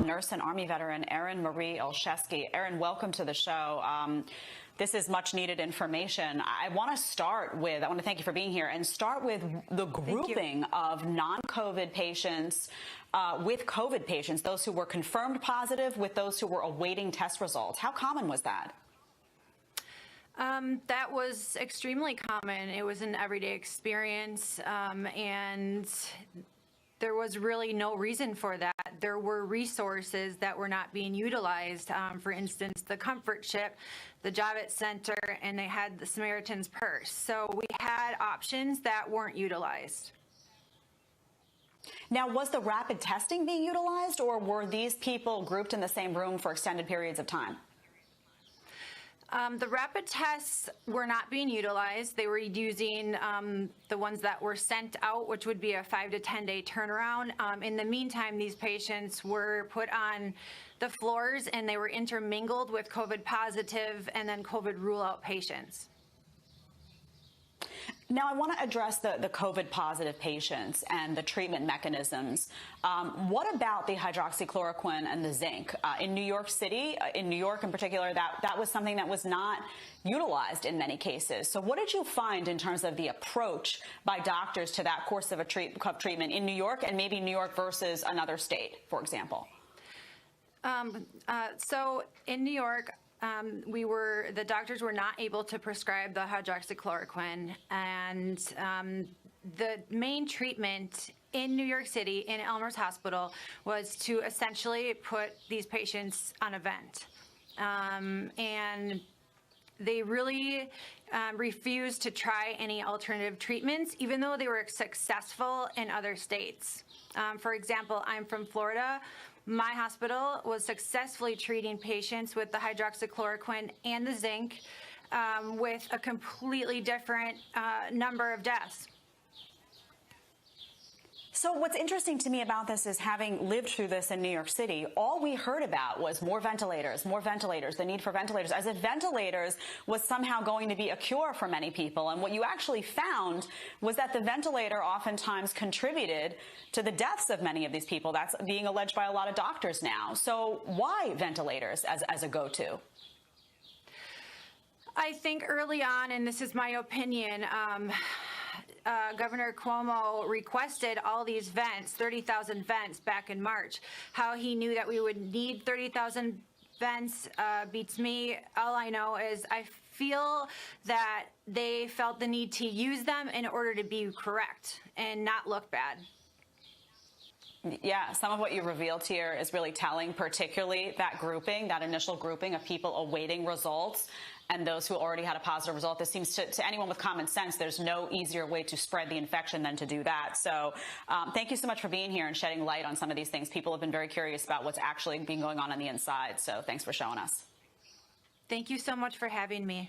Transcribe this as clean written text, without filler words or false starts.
Nurse and Army veteran Erin Marie Olszewski. Erin, welcome to the show. This is much needed information. I want to thank you for being here and start with the grouping of non-COVID patients with COVID patients, those who were confirmed positive with those who were awaiting test results. How common was that? That was extremely common. It was an everyday experience, and there was really no reason for that. There were resources that were not being utilized. For instance, the Comfort Ship, the Javits Center, and they had the Samaritan's Purse. So we had options that weren't utilized. Now, was the rapid testing being utilized, or were these people grouped in the same room for extended periods of time? The rapid tests were not being utilized. They were using the ones that were sent out, which would be a 5 to 10 day turnaround. In the meantime, these patients were put on the floors and they were intermingled with COVID positive and then COVID rule out patients. Now, I want to address the COVID positive patients and the treatment mechanisms. What about the hydroxychloroquine and the zinc? In New York City, in New York in particular, that was something that was not utilized in many cases. So what did you find in terms of the approach by doctors to that course of treatment in New York, and maybe New York versus another state, for example? So in New York, the doctors were not able to prescribe the hydroxychloroquine, and the main treatment in New York City in Elmhurst Hospital was to essentially put these patients on a vent. And they really refused to try any alternative treatments, even though they were successful in other states. For example, I'm from Florida. My hospital was successfully treating patients with the hydroxychloroquine and the zinc with a completely different number of deaths. So what's interesting to me about this is, having lived through this in New York City, all we heard about was more ventilators, the need for ventilators, as if ventilators was somehow going to be a cure for many people. And what you actually found was that the ventilator oftentimes contributed to the deaths of many of these people. That's being alleged by a lot of doctors now. So why ventilators as a go-to? I think early on, and this is my opinion, Governor Cuomo requested all these vents, 30,000 vents back in March. How he knew that we would need 30,000 vents beats me. All I know is I feel that they felt the need to use them in order to be correct and not look bad. Yeah, some of what you revealed here is really telling, particularly that grouping, that initial grouping of people awaiting results and those who already had a positive result. This seems to anyone with common sense, there's no easier way to spread the infection than to do that. So thank you so much for being here and shedding light on some of these things. People have been very curious about what's actually been going on the inside. So thanks for showing us. Thank you so much for having me.